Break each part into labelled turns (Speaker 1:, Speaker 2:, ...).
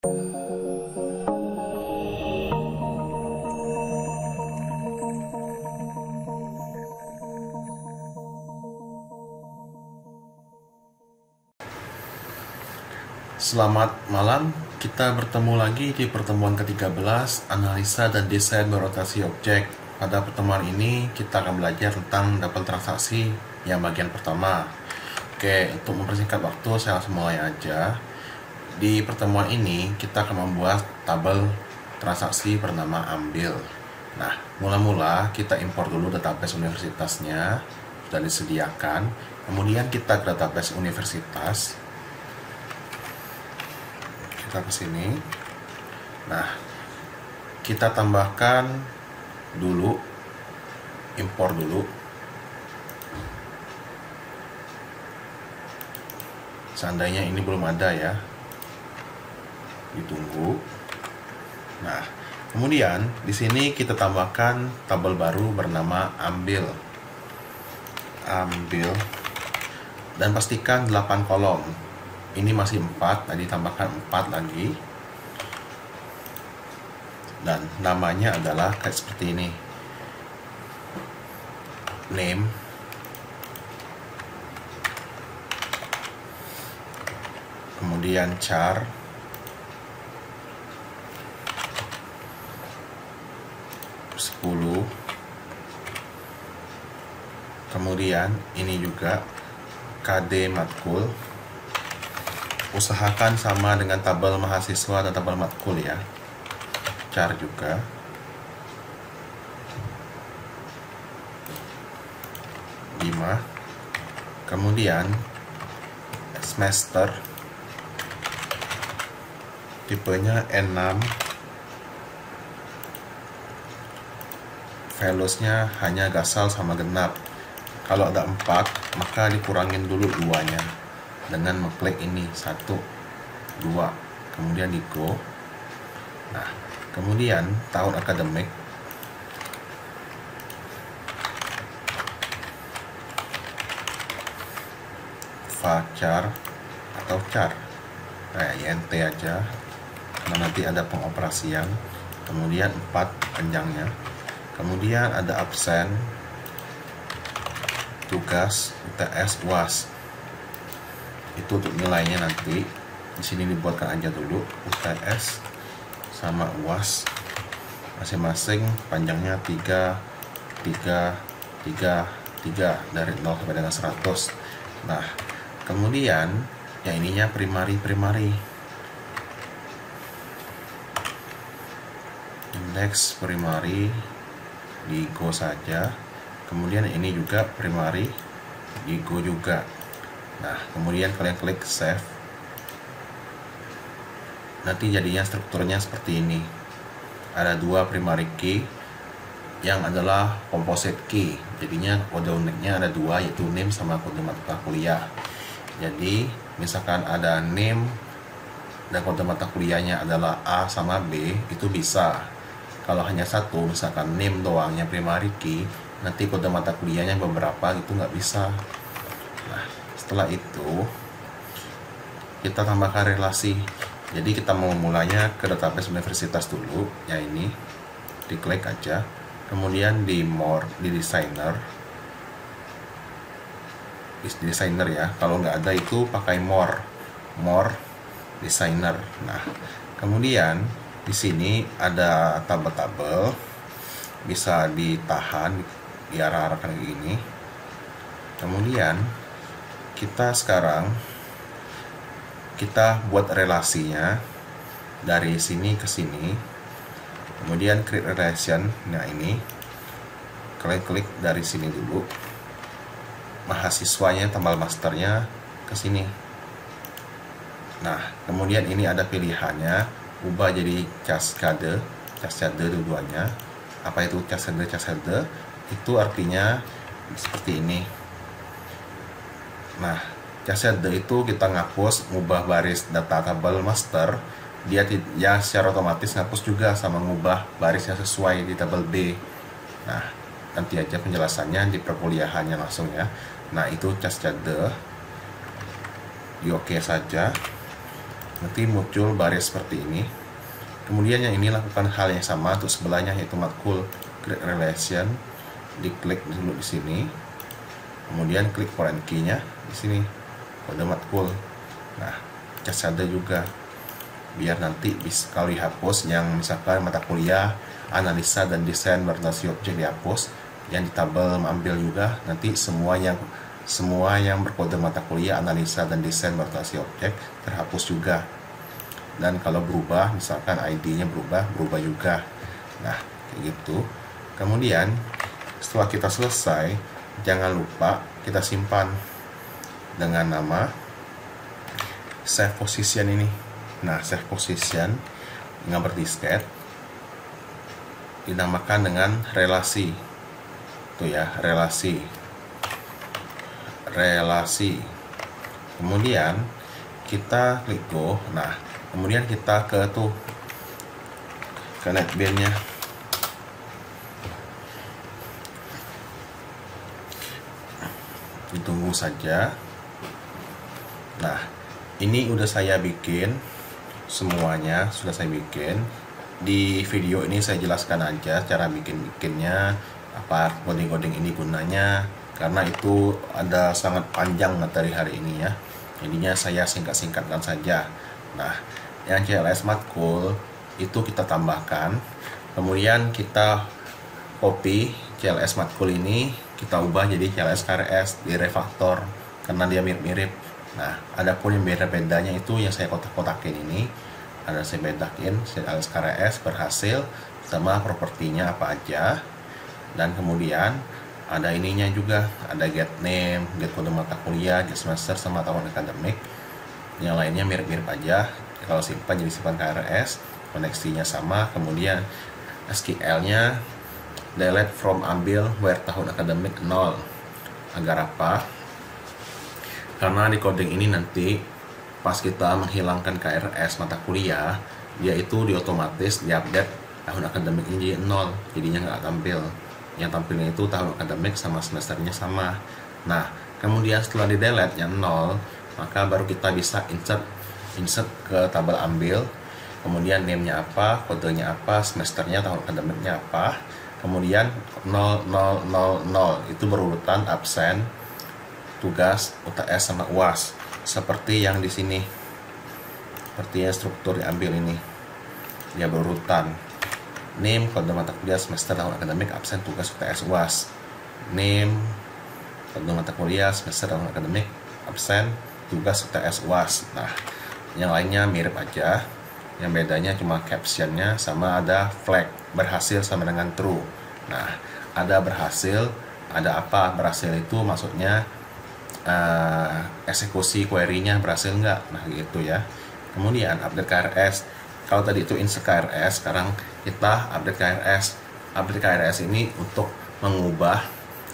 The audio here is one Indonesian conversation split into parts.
Speaker 1: Selamat malam, kita bertemu lagi di pertemuan ke-13 analisa dan desain berotasi objek. Pada pertemuan ini kita akan belajar tentang double transaksi yang bagian pertama. Oke, untuk mempersingkat waktu saya langsung mulai aja. Di pertemuan ini kita akan membuat tabel transaksi bernama ambil. Nah, mula-mula kita impor dulu database universitasnya, sudah disediakan. Kemudian kita ke database universitas. Kita ke sini. Nah, kita tambahkan dulu, impor dulu. Seandainya ini belum ada ya, ditunggu. Nah, kemudian di sini kita tambahkan tabel baru bernama ambil. Dan pastikan 8 kolom. Ini masih 4, tadi tambahkan 4 lagi. Dan namanya adalah kayak seperti ini. Name. Kemudian char. Kemudian ini juga KD matkul. Usahakan sama dengan tabel mahasiswa dan tabel matkul ya. Char juga. Kemudian semester, tipenya N6, valuesnya hanya gasal sama genap. Kalau ada 4 maka dikurangin dulu 2-nya dengan mengklik ini 1, 2, kemudian di go. Nah, kemudian tahun akademik, char atau char, int aja karena nanti ada pengoperasian. Kemudian 4 panjangnya. Kemudian ada absen, tugas, UTS, UAS. Itu untuk nilainya nanti. Di sini dibuatkan aja dulu UTS sama UAS. Masing-masing panjangnya 3 dari 0 sampai dengan 100. Nah, kemudian yang ininya primary. Indeks primary di go saja. Kemudian ini juga primary, di go juga. Nah, kemudian kalian klik save. Nanti jadinya strukturnya seperti ini. Ada 2 primary key yang adalah composite key. Jadinya kode uniknya ada 2, yaitu name sama kode mata kuliah. Jadi misalkan ada name dan kode mata kuliahnya adalah A sama B, itu bisa. Kalau hanya satu, misalkan name doang yang primary key, nanti kode mata kuliahnya beberapa, itu nggak bisa. Nah, setelah itu kita tambahkan relasi. Jadi kita mau mulanya ke database universitas dulu, ya ini, diklik aja. Kemudian di more, di designer ya. Kalau nggak ada itu pakai more designer. Nah, kemudian di sini ada tabel-tabel, bisa ditahan, diarah-arahkan kayak gini. Kemudian kita sekarang buat relasinya dari sini ke sini. Kemudian create relation. Nah, ini kalian klik dari sini dulu. Mahasiswanya, tambal masternya ke sini. Nah, kemudian ini ada pilihannya, ubah jadi cascade dua-duanya. Apa itu cascade? Itu artinya seperti ini. Nah, cascade itu kita ngapus, ngubah baris data tabel master, dia ya secara otomatis ngapus juga sama ngubah barisnya sesuai di tabel B. Nah, nanti aja penjelasannya di perkuliahannya langsung ya. Nah, itu cascade. Di oke saja. nanti muncul baris seperti ini. Kemudian yang ini lakukan hal yang sama untuk sebelahnya, yaitu matkul create relation, diklik dulu di sini, kemudian klik foreign key-nya di sini, kode matkul. Nah, cas ada juga biar nanti bisa kalau dihapus yang misalkan mata kuliah analisa dan desain berorientasi objek dihapus, yang di tabel ambil juga nanti semua yang berkode mata kuliah analisa dan desain berorientasi objek terhapus juga. Dan kalau berubah, misalkan ID-nya berubah juga. Nah, kayak gitu. Kemudian setelah kita selesai, jangan lupa kita simpan dengan nama save position ini. Nah, save position gambar disket dinamakan dengan relasi. Tuh ya, relasi. Kemudian kita klik go. Nah, kemudian kita ke netband-nya. Ditunggu saja. Nah, ini udah saya bikin semuanya, sudah saya bikin. Di video ini saya jelaskan aja cara bikinnya, apa coding ini gunanya, karena itu ada sangat panjang materi hari ini ya. Jadinya saya singkat-singkatkan saja. Nah, yang CLS matkul itu kita tambahkan, kemudian kita copy CLS matkul ini, kita ubah jadi CLS KRS di refaktor karena dia mirip-mirip. Nah, adapun yang beda-bedanya itu yang saya kotak-kotakin ini, ada saya bedakin CLS KRS berhasil sama propertinya apa aja, dan kemudian ada ininya juga, ada get name, get kode mata kuliah, get semester sama tahun akademik. Yang lainnya mirip-mirip aja. Kalau simpan jadi simpan KRS, koneksinya sama. Kemudian SQL-nya delete from ambil where tahun akademik 0. Agar apa? Karena di coding ini nanti pas kita menghilangkan KRS mata kuliah, dia itu diotomatis diupdate tahun akademik ini jadi 0, jadinya nggak tampil. Yang tampilnya itu tahun akademik sama semesternya sama. Nah, kemudian setelah di delete yang 0, maka baru kita bisa insert ke tabel ambil. Kemudian name-nya apa, kodenya apa, semesternya, tahun akademiknya apa. Kemudian 0, 0, 0, 0 itu berurutan absen, tugas, UTS sama UAS. Seperti yang di sini. Seperti yang struktur diambil ini. Dia berurutan. Name, kode mata kuliah, semester, tahun akademik, absen, tugas, UTS, UAS. Name, kode mata kuliah, semester, tahun akademik, absen, tugas, UTS, UAS. Nah, yang lainnya mirip aja. Yang bedanya cuma captionnya sama ada flag, berhasil sama dengan true. Nah, ada berhasil, ada apa? Berhasil itu maksudnya eksekusi query-nya berhasil nggak? Nah, gitu ya. Kemudian update KRS. Kalau tadi itu insert KRS, sekarang kita update KRS. Update KRS ini untuk mengubah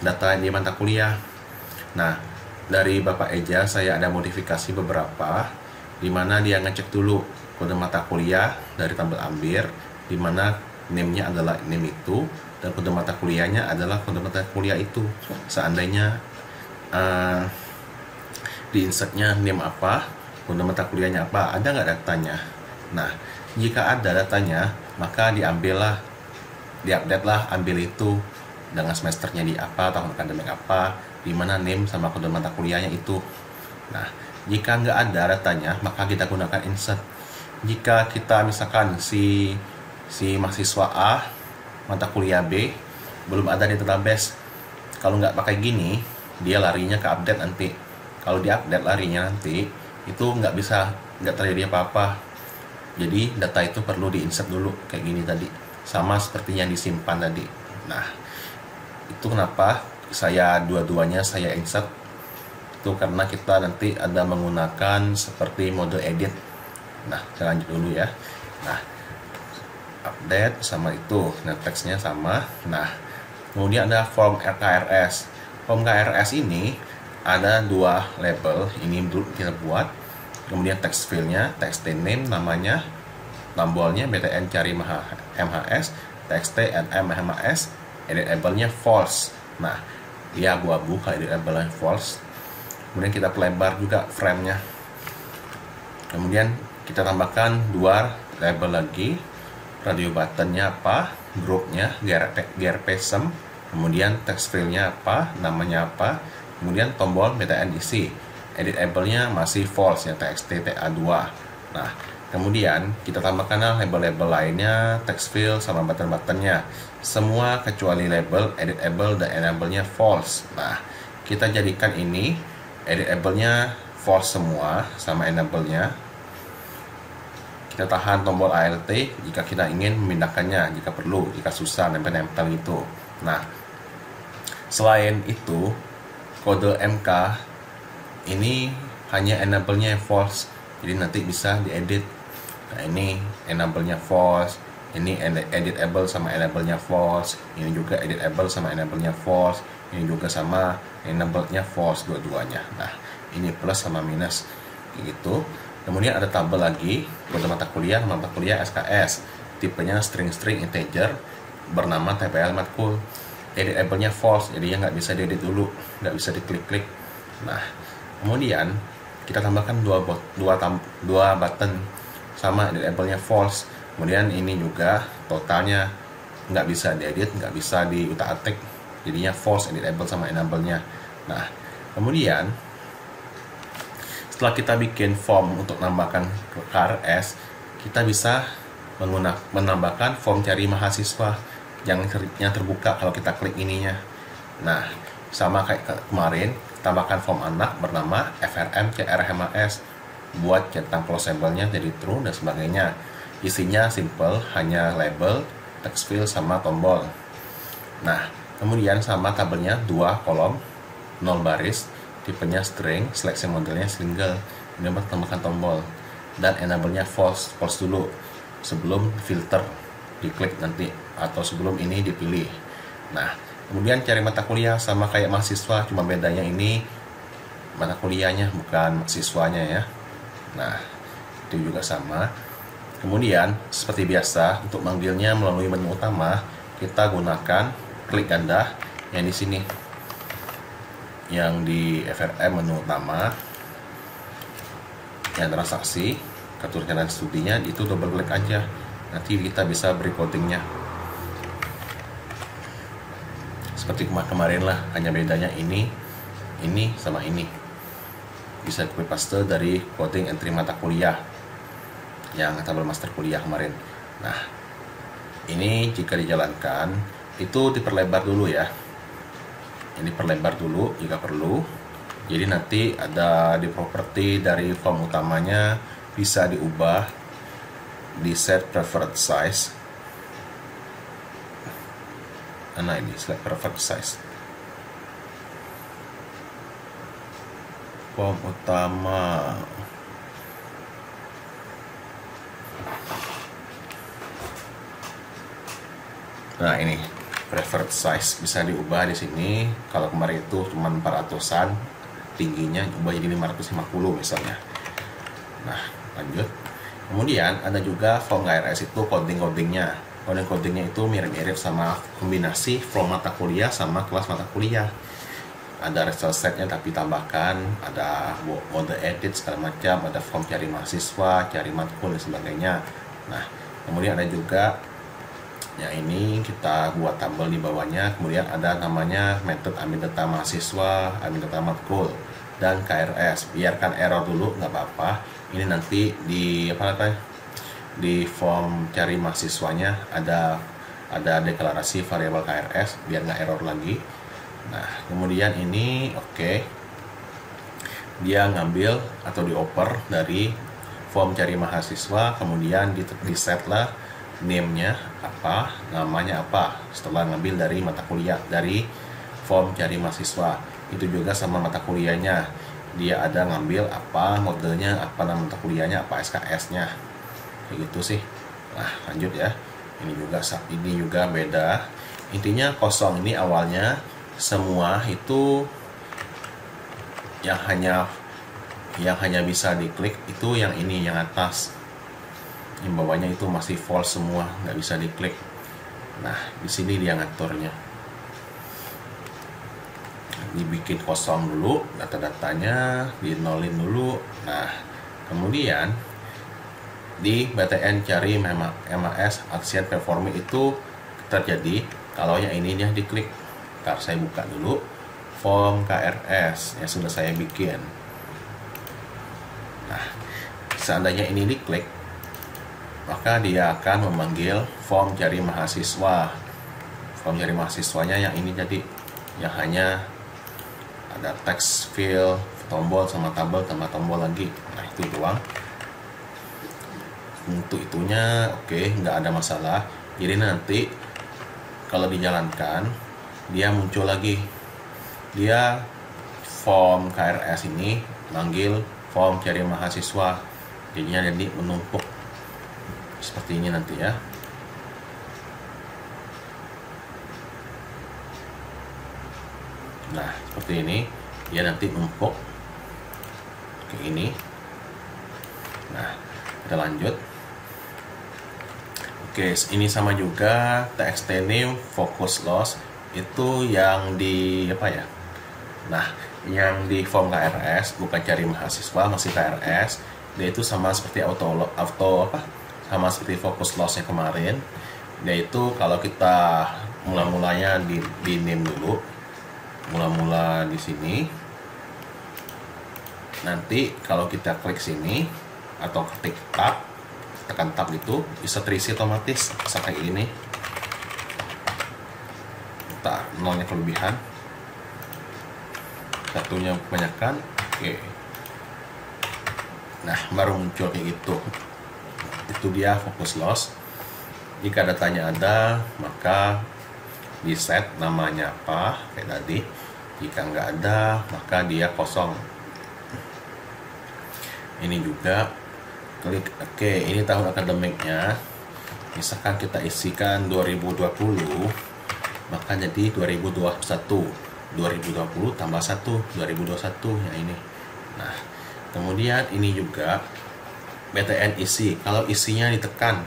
Speaker 1: data di mata kuliah. Nah, dari Bapak Eja saya ada modifikasi beberapa, di mana dia ngecek dulu kode mata kuliah dari tabel ambil, di mana name-nya adalah name itu, dan kode mata kuliahnya adalah kode mata kuliah itu. Seandainya di insertnya name apa, kode mata kuliahnya apa, ada nggak datanya? Nah, jika ada datanya, maka diupdate lah ambil itu dengan semesternya di apa, tahun akademik apa, di mana name sama kode mata kuliahnya itu. Nah, jika nggak ada datanya, maka kita gunakan insert. Jika kita misalkan si mahasiswa A mata kuliah B belum ada di database, kalau nggak pakai gini, dia larinya ke update nanti. Kalau diupdate larinya nanti itu nggak terjadi apa-apa. Jadi data itu perlu diinsert dulu kayak gini tadi, sama seperti yang disimpan tadi. Nah, itu kenapa saya dua-duanya saya insert. Itu karena kita nanti ada menggunakan seperti mode edit. Nah, saya lanjut dulu ya. Nah, update sama itu, nah teksnya sama. Nah, kemudian ada form KRS. Form KRS ini ada dua label, ini dulu kita buat. Kemudian text field-nya, text name namanya, tombolnya btn cari MHS, txt nm MHS, edit label-nya false. Nah, dia abu-abu kalau edit label-nya false. Kemudian kita pelebar juga frame-nya. Kemudian kita tambahkan 2 label lagi, radio buttonnya apa, grupnya grpsm, kemudian text fieldnya apa, namanya apa, kemudian tombol btn-isi, editable-nya masih false ya, txt ta2. Nah, kemudian kita tambahkan label-label lainnya, text field sama button-buttonnya, semua kecuali label, editable, dan enable-nya false. Nah, kita jadikan ini editable-nya false semua sama enable-nya. Kita tahan tombol Alt jika kita ingin memindahkannya, jika perlu, jika susah nempel-nempel gitu. Nah, selain itu, kode MK ini hanya enable-nya false, jadi nanti bisa diedit. Nah, ini enable-nya false, ini editable sama enable-nya false, ini juga editable sama enable-nya false, ini juga sama enable-nya false, dua-duanya. Nah, ini plus sama minus gitu. Kemudian ada tabel lagi, kode mata kuliah SKS, tipenya string integer, bernama TPL matkul. Editable-nya false, jadi nggak bisa diedit dulu, nggak bisa diklik-klik. Nah, kemudian kita tambahkan dua button sama editable-nya false. Kemudian ini juga totalnya nggak bisa diedit, nggak bisa diutak-atik, jadinya false, editable sama enable-nya. Nah, kemudian setelah kita bikin form untuk menambahkan KRS, kita bisa menambahkan form cari mahasiswa yang terbuka kalau kita klik ininya. Nah, sama kayak kemarin, tambahkan form anak bernama frm crhmas buat centang closable-nya jadi true dan sebagainya. Isinya simple, hanya label, text field sama tombol. Nah, kemudian sama tabelnya 2 kolom, 0 baris, tipenya string, seleksi modelnya single, ini tambahkan tombol, dan enable-nya false dulu sebelum filter diklik nanti, atau sebelum ini dipilih. Nah, kemudian cari mata kuliah sama kayak mahasiswa, cuma bedanya ini mata kuliahnya bukan siswanya ya. Nah, itu juga sama. Kemudian seperti biasa untuk manggilnya melalui menu utama, kita gunakan klik ganda yang di sini, yang di FRM menu utama, yang transaksi, keturunan studinya, itu double klik aja, nanti kita bisa beri codingnya seperti kemarin lah, hanya bedanya ini sama ini bisa copy paste dari coding entry mata kuliah yang tabel master kuliah kemarin. Nah, ini jika dijalankan itu diperlebar dulu ya, ini perlebar dulu jika perlu. Jadi nanti ada di properti dari form utamanya bisa diubah di set preferred size. Nah, ini select preferred size. Form utama. Nah, ini preferred size bisa diubah di sini. Kalau kemarin itu cuma 400-an tingginya, ubah jadi 550 misalnya. Nah, lanjut. Kemudian ada juga form KRS itu codingnya. Codingnya itu mirip-mirip sama kombinasi form mata kuliah sama kelas mata kuliah. Ada result setnya tapi tambahkan, ada mode edit segala macam, ada form cari mahasiswa, cari matkul dan sebagainya. Nah, kemudian ada juga ya, ini kita buat tabel di bawahnya. Kemudian ada namanya method ambil data mahasiswa, ambil data matkul, dan KRS. Biarkan error dulu, nggak apa-apa. Ini nanti di di form cari mahasiswanya ada deklarasi variabel KRS biar nggak error lagi. Nah, kemudian ini oke. Dia ngambil atau dioper dari form cari mahasiswa, kemudian di set lah name-nya apa, namanya apa, setelah ngambil dari mata kuliah, dari form cari mahasiswa. Itu juga sama mata kuliahnya, dia ada ngambil apa, modenya apa, nama mata kuliahnya apa, SKS-nya, kayak gitu sih. Nah, lanjut ya, ini juga beda. Intinya kosong ini awalnya semua itu yang hanya bisa diklik itu yang ini, yang atas. Yang bawahnya itu masih false semua, nggak bisa diklik. Nah, di sini dia ngaturnya. Dibikin kosong dulu, data-datanya dinolin dulu. Nah, kemudian di BTN cari MAS Action Performing itu terjadi kalau yang ini dia diklik. Ntar saya buka dulu form KRS yang sudah saya bikin. Nah, seandainya ini diklik, maka dia akan memanggil form cari mahasiswa. Form cari mahasiswanya yang ini jadi yang hanya ada text field, tombol sama tabel tambah tombol lagi. Nah, itu doang. Untuk itunya oke, nggak ada masalah. Jadi nanti kalau dijalankan dia muncul lagi, dia form KRS ini manggil form cari mahasiswa, jadinya jadi menumpuk seperti ini nanti ya. Nah, seperti ini dia nanti numpuk ke ini. Nah, kita lanjut. Oke, ini sama juga TXT name focus loss itu yang di apa ya? Nah, yang di form KRS bukan cari mahasiswa, masih KRS. Dia itu sama seperti sama seperti focus lossnya kemarin. Dia itu kalau kita mulanya di name dulu, mula di sini. Nanti kalau kita klik sini atau ketik tab, tekan tab itu bisa terisi otomatis kayak ini. Bentar, nolnya kelebihan, satunya kebanyakan. Oke. Nah, baru muncul kayak gitu. Itu dia focus loss. Jika datanya ada, maka di set namanya apa kayak tadi. Jika nggak ada, maka dia kosong. Ini juga klik oke. Ini tahun akademiknya, misalkan kita isikan 2020, maka jadi 2021. 2020 tambah 1 2021 yang ini. Nah, kemudian ini juga BTN isi. Kalau isinya ditekan,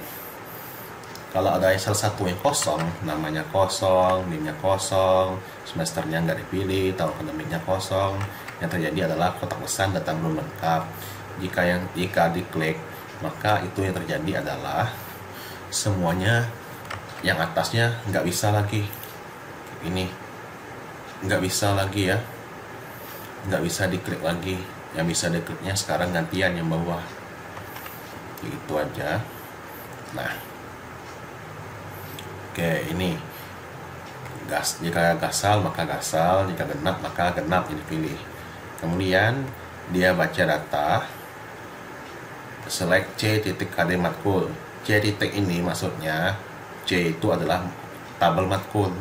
Speaker 1: kalau ada salah satu yang kosong, namanya kosong, NIM-nya kosong, semesternya nggak dipilih, tahun akademiknya kosong, yang terjadi adalah kotak pesan data belum lengkap. Jika diklik, maka itu yang terjadi adalah semuanya yang atasnya nggak bisa lagi. Ini nggak bisa lagi ya, nggak bisa diklik lagi. Yang bisa dikliknya sekarang gantian yang bawah. Itu aja. Nah, oke, ini jika gasal maka gasal, jika genap maka genap yang dipilih. Kemudian dia baca data, select C titik KD matkul. C titik ini maksudnya C itu adalah tabel matkul.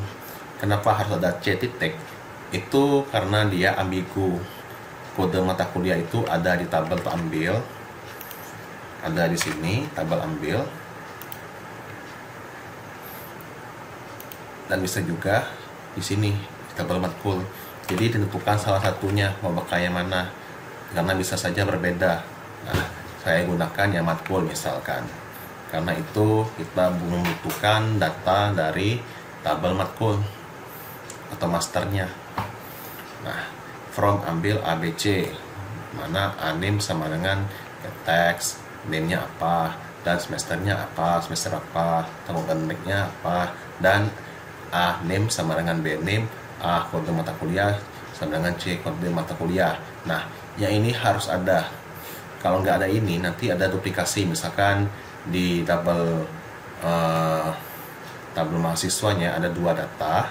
Speaker 1: Kenapa harus ada C titik? Itu karena dia ambigu. Kode mata kuliah itu ada di tabel ambil, ada di sini tabel ambil, dan bisa juga di sini tabel matkul. Jadi ditentukan salah satunya mau pakai yang mana, karena bisa saja berbeda. Nah, saya gunakan yang matkul misalkan, karena itu kita membutuhkan data dari tabel matkul atau masternya. Nah, from ambil ABC, mana anim sama dengan teks, name-nya apa, dan semesternya apa, semester apa, tahun akademiknya apa, dan A name sama dengan B name, A kode mata kuliah sama dengan C kode mata kuliah. Nah, yang ini harus ada. Kalau nggak ada ini, nanti ada duplikasi. Misalkan di tabel mahasiswanya ada 2 data,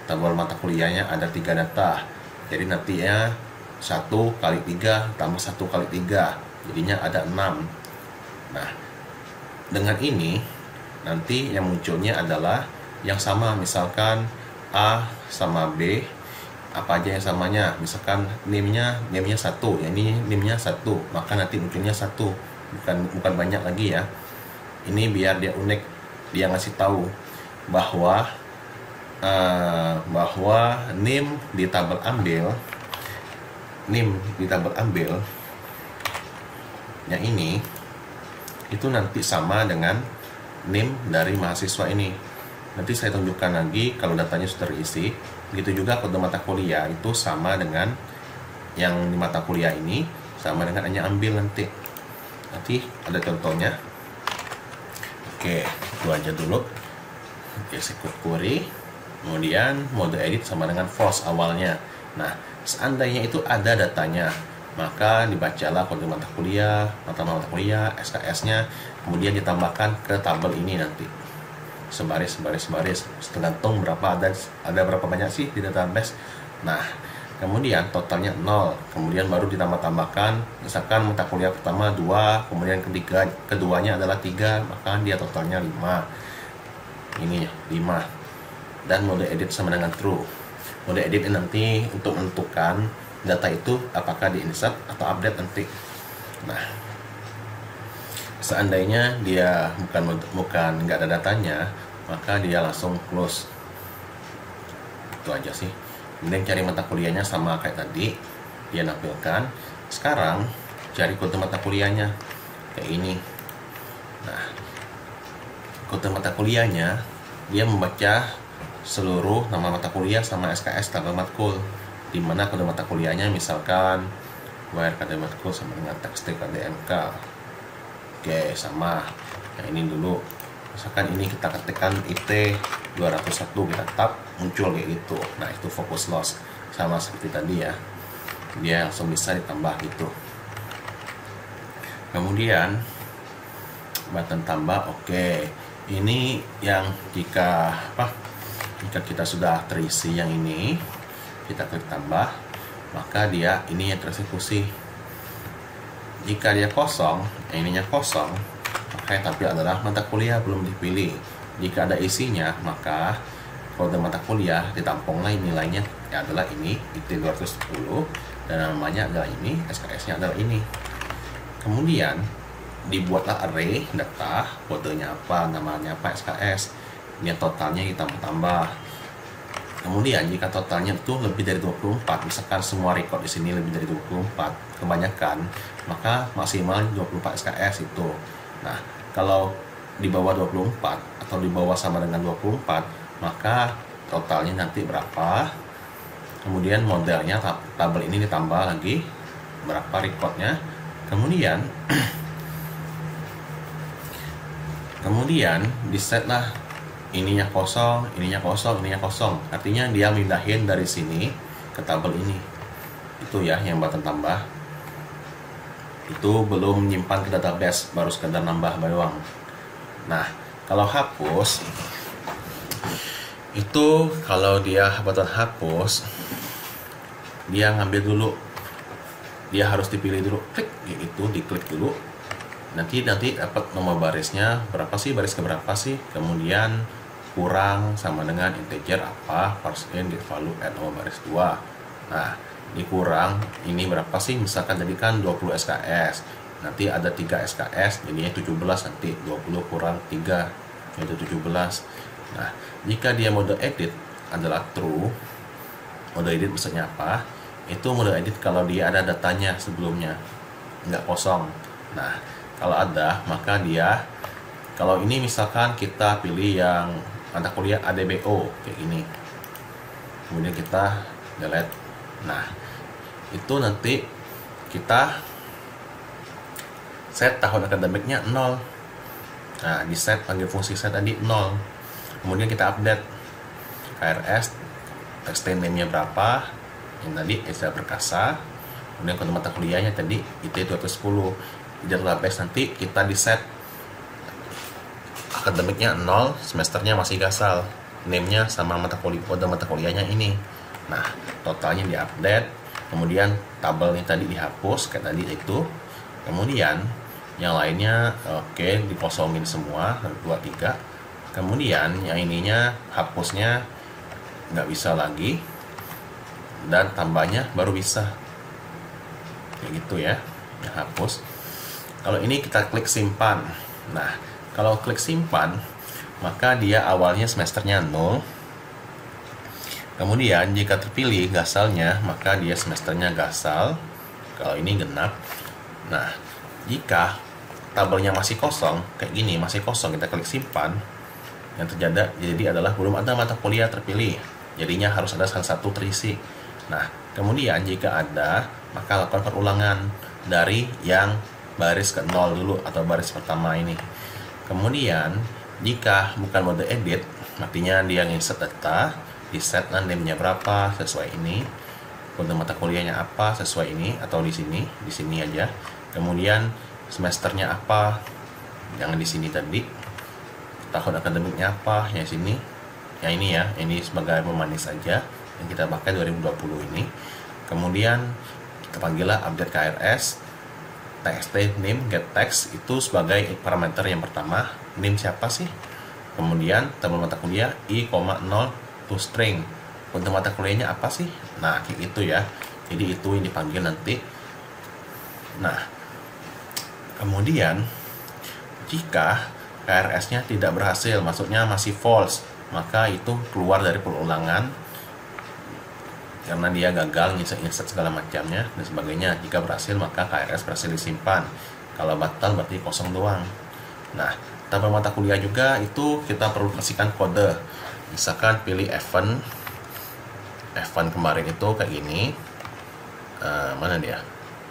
Speaker 1: tabel mata kuliahnya ada 3 data. Jadi nantinya 1 kali 3 tambah 1 kali 3, jadinya ada 6. Nah, dengan ini nanti yang munculnya adalah yang sama. Misalkan A sama B, apa aja yang samanya, misalkan NIM-nya 1, ya ini NIM-nya 1, maka nanti munculnya 1, bukan banyak lagi ya. Ini biar dia unik, dia ngasih tahu bahwa NIM di tabel ambil yang ini itu nanti sama dengan NIM dari mahasiswa ini. Nanti saya tunjukkan lagi kalau datanya sudah terisi. Begitu juga kode mata kuliah itu sama dengan yang di mata kuliah ini, sama dengan hanya ambil nanti ada contohnya. Oke, itu aja dulu. Execute query, kemudian mode edit sama dengan false awalnya. Nah, seandainya itu ada datanya, maka dibacalah kode mata kuliah, SKS-nya, kemudian ditambahkan ke tabel ini nanti. Sebaris, tergantung berapa ada berapa banyak sih di database. Nah, kemudian totalnya 0, kemudian baru ditambahkan, misalkan mata kuliah pertama 2, kemudian keduanya adalah 3, maka dia totalnya 5. Ini 5. Dan mode edit sama dengan true. Mode edit nanti untuk menentukan data itu apakah di insert atau update nanti. Nah, seandainya dia bukan nggak ada datanya, maka dia langsung close. Itu aja sih. Kemudian cari mata kuliahnya sama kayak tadi, dia nampilkan. Sekarang cari kode mata kuliahnya kayak ini. Nah, kode mata kuliahnya dia membaca seluruh nama mata kuliah sama SKS tabel matkul, di mana kode mata kuliahnya misalkan where kode matkul sama dengan tekstil KDMK. Oke, sama. Nah, ini dulu. Misalkan ini kita ketikkan IT 201, kita tap, muncul kayak gitu. Nah, itu focus loss. Sama seperti tadi ya. Dia langsung bisa ditambah gitu. Kemudian button tambah, oke. Ini yang jika kita sudah terisi yang ini, kita klik tambah, maka dia ini yang tereksekusi. Jika dia kosong, ininya kosong, maka yang tampil adalah mata kuliah belum dipilih. Jika ada isinya, maka kode mata kuliah ditampunglah nilainya adalah ini, IT 210, dan namanya adalah ini, SKS-nya adalah ini. Kemudian dibuatlah array data, kodenya apa, namanya apa, SKS. Ini totalnya ditambah. Kemudian jika totalnya itu lebih dari 24, misalkan semua record di sini lebih dari 24, kebanyakan, maka maksimal 24 SKS itu. Nah, kalau di bawah 24 atau di bawah sama dengan 24, maka totalnya nanti berapa. Kemudian modelnya tabel ini ditambah lagi berapa recordnya. Kemudian disetlah ininya kosong, ininya kosong, ininya kosong. Artinya dia mindahin dari sini ke tabel ini. Itu ya yang button tambah. Itu belum menyimpan ke database, baru sekedar nambah doang. Nah, kalau hapus, itu kalau dia button hapus, dia ngambil dulu. Dia harus dipilih dulu, klik gitu, diklik dulu. Nanti dapat nomor barisnya berapa sih, baris keberapa sih, kemudian kurang sama dengan integer apa, parse in get value at nomor baris 2. Nah, dikurang ini berapa sih, misalkan tadi kan 20 SKS, nanti ada 3 SKS, jadinya 17, nanti 20 kurang 3 yaitu 17. Nah, jika dia mode edit adalah true, mode edit maksudnya apa? Itu mode edit kalau dia ada datanya sebelumnya, nggak kosong. Nah, kalau ada, maka dia, kalau ini misalkan kita pilih yang mata kuliah ADBO kayak gini, kemudian kita delete. Nah, itu nanti kita set tahun akademiknya 0. Nah, di set panggil fungsi set tadi 0. Kemudian kita update KRS, text name-nya berapa, yang tadi Eza Perkasa, kemudian kode mata kuliahnya tadi IT 210. Di database nanti kita di set akademiknya 0, semesternya masih gasal, name-nya sama kode mata kuliahnya ini. Nah, totalnya diupdate, kemudian tabelnya tadi dihapus kayak tadi itu. Kemudian yang lainnya oke, dikosongin semua 2, 3. Kemudian yang ininya hapusnya nggak bisa lagi, dan tambahnya baru bisa kayak gitu ya, yang hapus. Kalau ini kita klik simpan. Nah, kalau klik simpan, maka dia awalnya semesternya 0. Kemudian jika terpilih gasalnya, maka dia semesternya gasal. Kalau ini genap. Nah, jika tabelnya masih kosong, kayak gini, masih kosong, kita klik simpan, yang terjadi adalah belum ada mata kuliah terpilih. Jadinya harus ada salah satu terisi. Nah, kemudian jika ada, maka lakukan perulangan dari yang baris ke 0 dulu atau baris pertama ini. Kemudian jika bukan mode edit, artinya dia insert data, di set name-nya berapa sesuai ini, kode mata kuliahnya apa sesuai ini, atau di sini aja. Kemudian semesternya apa, jangan di sini tadi. Tahun akademiknya apa, yang sini. Yang ini ya, ini sebagai pemanis aja yang kita pakai 2020 ini. Kemudian kita panggillah update KRS, txt name get text itu sebagai parameter yang pertama. Name siapa sih? Kemudian tabel mata kuliah i,0 to string. Untuk mata kuliahnya apa sih? Nah, kayak gitu ya. Jadi itu yang dipanggil nanti. Nah, kemudian jika KRS-nya tidak berhasil, maksudnya masih false, maka itu keluar dari perulangan karena dia gagal insert segala macamnya dan sebagainya. Jika berhasil, maka KRS berhasil disimpan. Kalau batal berarti kosong doang. Nah, tabel mata kuliah juga itu kita perlu kasihkan kode. Misalkan pilih event kemarin itu kayak gini. Mana dia?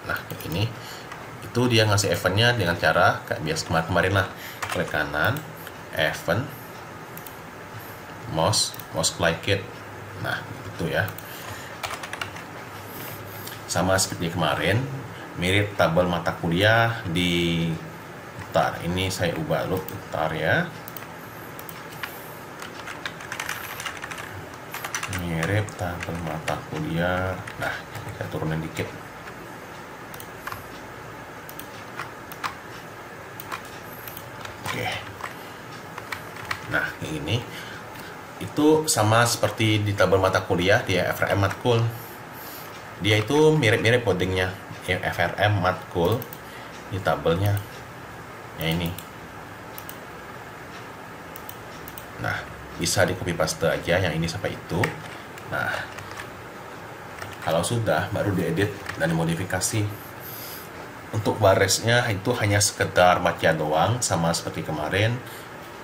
Speaker 1: Nah, kayak gini. Itu dia ngasih eventnya dengan cara kayak biasa kemarin lah. Klik kanan, event, mouse like it. Nah, itu ya. Sama seperti kemarin, mirip tabel mata kuliah di bentar, ini saya ubah dulu bentar ya. Mirip tabel mata kuliah. Nah, saya turunin dikit. Oke. Nah, kayak gini. Itu sama seperti di tabel mata kuliah di FRM matkul. Dia itu mirip-mirip codingnya FRM matkul di tabelnya. Ya ini. Nah, bisa di copy paste aja yang ini sampai itu. Nah, kalau sudah baru diedit dan dimodifikasi. Untuk barisnya itu hanya sekedar baca doang, sama seperti kemarin.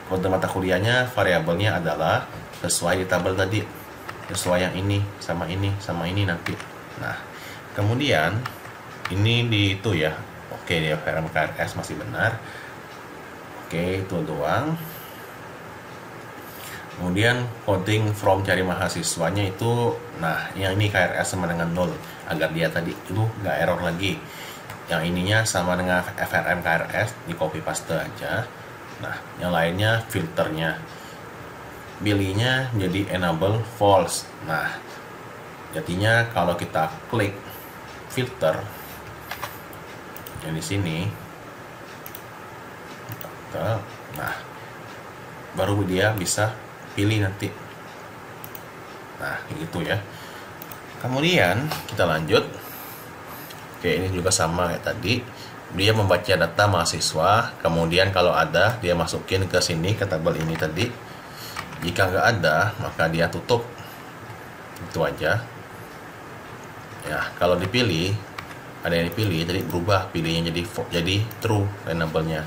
Speaker 1: Kode mata kuliahnya variabelnya adalah sesuai di tabel tadi, sesuai yang ini sama ini nanti. Nah, kemudian ini di itu ya. Oke, di FRM KRS masih benar. Oke, itu doang. Kemudian coding from cari mahasiswanya itu, nah yang ini KRS sama dengan 0 agar dia tadi itu nggak error lagi. Yang ininya sama dengan FRM KRS, di copy paste aja. Nah, yang lainnya filternya, pilihnya jadi enable false. Nah, jadinya kalau kita klik filter yang di sini, nah baru dia bisa pilih nanti. Nah, gitu ya. Kemudian kita lanjut. Oke, ini juga sama kayak tadi. Dia membaca data mahasiswa, kemudian kalau ada dia masukin ke sini ke tabel ini tadi. Jika nggak ada, maka dia tutup. Itu aja. Ya, kalau dipilih, ada yang dipilih, jadi berubah pilihnya jadi true variabelnya.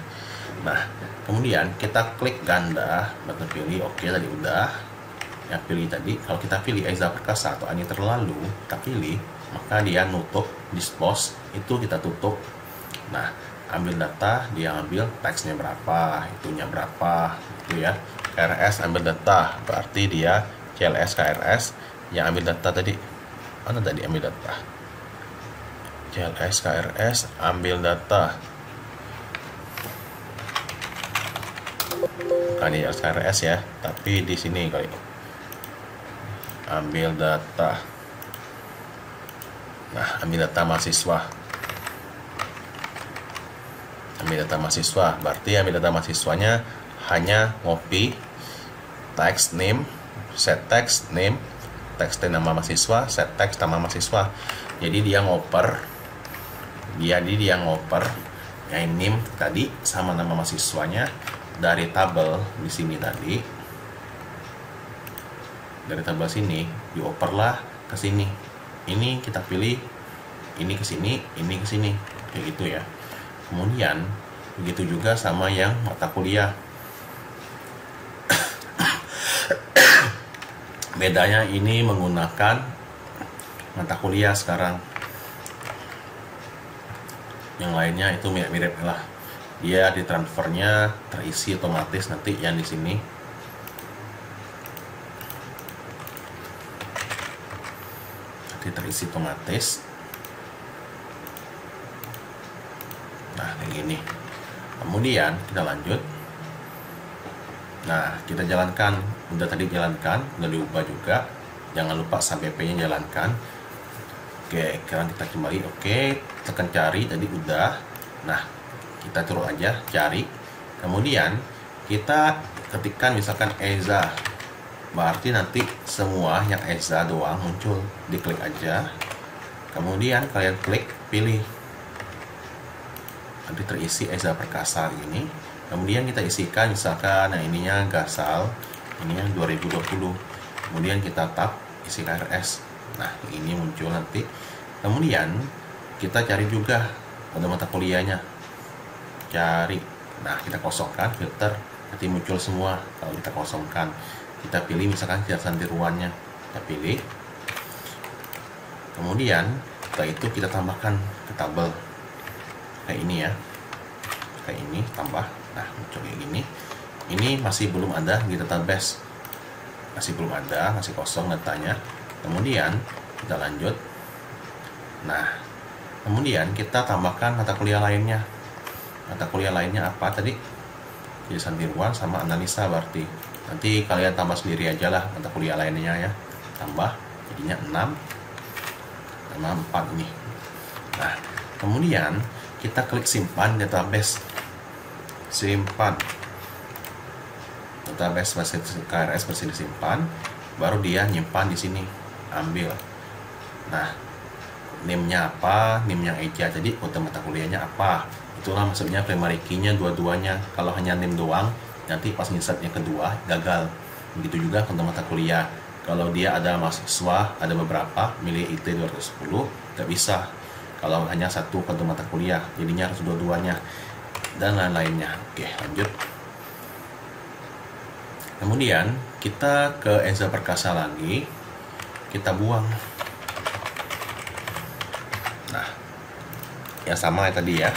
Speaker 1: Nah, kemudian kita klik ganda button pilih. Oke, tadi udah. Yang pilih tadi, kalau kita pilih Eza Perkasa atau Ani Terlalu, kita pilih, maka dia nutup dispose, itu kita tutup. Nah, ambil data, dia ambil teksnya berapa, itunya berapa, itu ya. KRS ambil data, berarti dia CLS KRS yang ambil data tadi. Mana tadi ambil data? CLS KRS ambil data. Bukan di KRS ya, tapi di sini kali. Ambil data. Nah, ambil data mahasiswa. Ambil data mahasiswa, berarti ambil data mahasiswanya hanya copy text name, set text name, text nama mahasiswa, set text nama mahasiswa. Jadi dia ngoper, dia ngoper yang name tadi sama nama mahasiswanya dari tabel di sini tadi. Dari tabel sini dioperlah ke sini. Ini kita pilih, ini ke sini, ini ke sini, kayak gitu ya. Kemudian begitu juga sama yang mata kuliah. Bedanya ini menggunakan mata kuliah sekarang. Yang lainnya itu mirip-mirip lah. dia di transfernya terisi otomatis nanti yang di sini. Nanti terisi otomatis. Nah, kayak gini. Kemudian kita lanjut. Nah, kita jalankan. Udah tadi jalankan, udah diubah juga. Jangan lupa sampai P-nya jalankan. Oke, sekarang kita kembali. Oke, tekan cari tadi udah. Nah, kita turun aja cari. Kemudian kita ketikkan misalkan Eza. Berarti nanti semua yang Eza doang muncul. Diklik aja. Kemudian kalian klik pilih. Nanti terisi Eza Perkasa ini. Kemudian kita isikan misalkan ininya Gasal, ininya 2020. Kemudian kita tap isi KRS. Nah, ini muncul nanti. Kemudian kita cari juga pada mata kuliahnya. Cari. Nah, kita kosongkan filter, nanti muncul semua. Kalau kita kosongkan, kita pilih misalkan jelasan tiruannya. Kita pilih. Kemudian setelah itu kita tambahkan ke tabel. Kayak ini ya. Kayak ini tambah. Nah, muncul kayak gini. Ini masih belum ada di database. Masih belum ada, masih kosong datanya. Kemudian kita lanjut. Nah, kemudian kita tambahkan mata kuliah lainnya. Mata kuliah lainnya apa tadi? Jelasan tiruan sama analisa berarti. Nanti kalian tambah sendiri aja lah mata kuliah lainnya ya. Tambah jadinya 6 sama 4 ini. Nah, kemudian kita klik simpan database. Simpan database KRS masih disimpan, baru dia nyimpan di sini. Ambil. Nah, NIM-nya apa? NIM yang Eja. Jadi kode mata kuliahnya apa? Itulah maksudnya primary key-nya dua-duanya. Kalau hanya NIM doang, nanti pas insert yang kedua gagal. Begitu juga kode mata kuliah. Kalau dia ada mahasiswa, ada beberapa milih IT 210, nggak bisa. Kalau hanya satu kode mata kuliah, jadinya harus dua-duanya dan lain-lainnya. Oke, lanjut. Kemudian kita ke Eza Perkasa lagi, kita buang. Nah, yang sama ya tadi ya,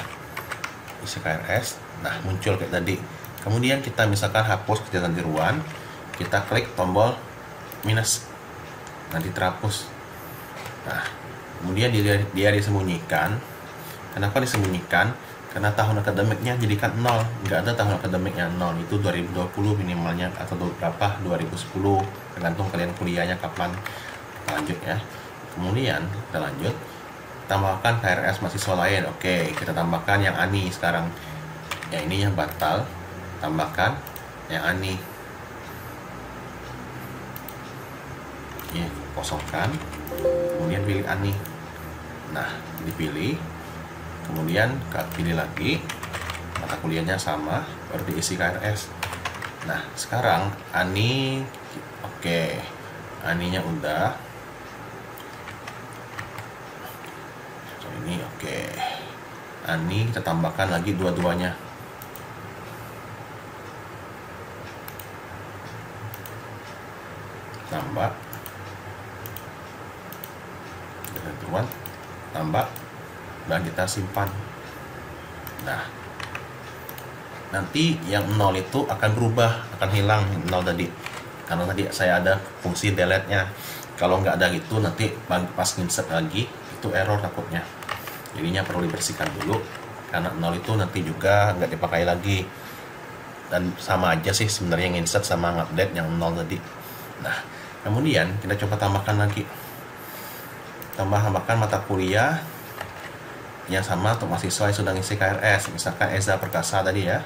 Speaker 1: isi KRS. Nah, muncul kayak tadi. Kemudian kita misalkan hapus kegiatan tiruan, kita klik tombol minus, nanti terhapus. Nah, kemudian dia disembunyikan. Kenapa disembunyikan? Karena tahun akademiknya jadikan 0. Nggak ada tahun akademiknya 0. Itu 2020 minimalnya, atau berapa 2010, tergantung kalian kuliahnya kapan. Lanjut ya. Kemudian kita lanjut, tambahkan KRS mahasiswa lain. Oke, kita tambahkan yang Ani sekarang. Yang ini yang batal, tambahkan yang Ani. Ini kosongkan, kemudian pilih Ani. Nah, dipilih, kemudian pilih lagi, mata kuliahnya sama, baru diisi KRS. Nah, sekarang Ani, oke, Aninya udah. So, ini oke. Ani kita tambahkan lagi dua-duanya. Tambah. Teman, tambah, dan kita simpan. Nah, nanti yang 0 itu akan berubah, akan hilang 0 tadi, karena tadi saya ada fungsi delete nya. Kalau nggak ada gitu, nanti pas insert lagi itu error takutnya. Jadinya perlu dibersihkan dulu, karena 0 itu nanti juga nggak dipakai lagi, dan sama aja sih sebenarnya insert sama update yang 0 tadi. Nah, kemudian kita coba tambahkan lagi. Tambahkan mata kuliah yang sama untuk mahasiswa yang sudah ngisi KRS, misalkan Eza Perkasa tadi ya.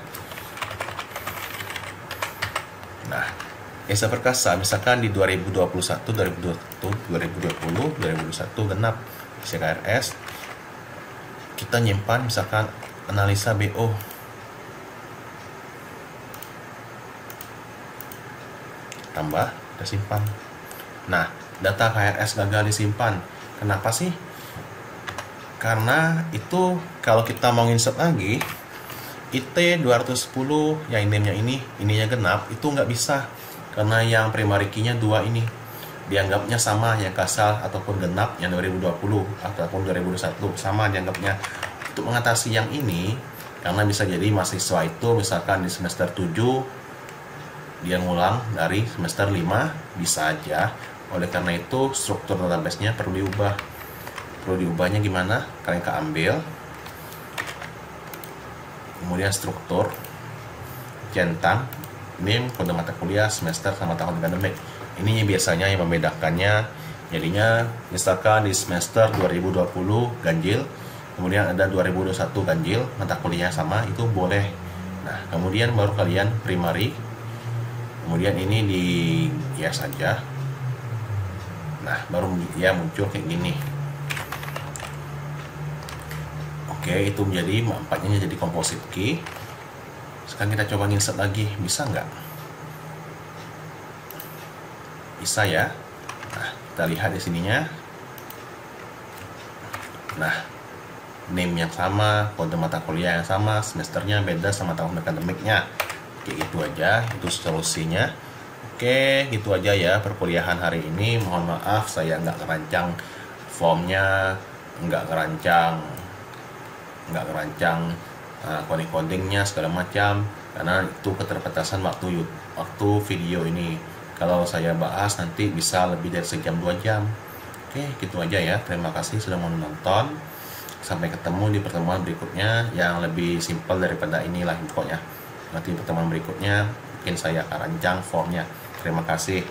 Speaker 1: Nah, Eza Perkasa misalkan di 2021, 2020, 2021 genap isi KRS. Kita nyimpan misalkan analisa BO. Tambah, kita simpan. Nah, data KRS gagal disimpan. Kenapa sih? Karena itu kalau kita mau insert lagi IT 210 yang name-nya ininya genap, itu nggak bisa, karena yang primary key-nya 2 ini dianggapnya sama, yang kasal ataupun genap yang 2020 ataupun 2021 sama dianggapnya. Untuk mengatasi yang ini, Karena bisa jadi mahasiswa itu misalkan di semester 7 dia ngulang dari semester 5, bisa aja. Oleh karena itu struktur database-nya perlu diubah. Perlu diubahnya gimana? Kalian ambil, kemudian struktur, centang, NIM, kode mata kuliah, semester, sama tahun akademik. Ini biasanya yang membedakannya. Jadinya misalkan di semester 2020 ganjil, kemudian ada 2021 ganjil, mata kuliah sama, itu boleh. Nah, kemudian baru kalian primary, kemudian ini di yes saja. Nah, baru ya muncul kayak gini. Oke, itu menjadi empatnya jadi composite key. Sekarang kita coba insert lagi, bisa nggak? Bisa ya. Nah, kita lihat di sininya. Nah, name yang sama, kode mata kuliah yang sama, semesternya beda sama tahun akademiknya. Kayak gitu aja, itu solusinya. Oke, gitu aja ya perkuliahan hari ini. Mohon maaf saya nggak ngerancang formnya, nggak ngerancang coding-codingnya segala macam, karena itu keterbatasan waktu video ini. Kalau saya bahas nanti bisa lebih dari sejam 2 jam. Oke, gitu aja ya. Terima kasih sudah menonton. Sampai ketemu di pertemuan berikutnya yang lebih simpel daripada inilah pokoknya. Nanti pertemuan berikutnya mungkin saya akan rancang formnya. Terima kasih.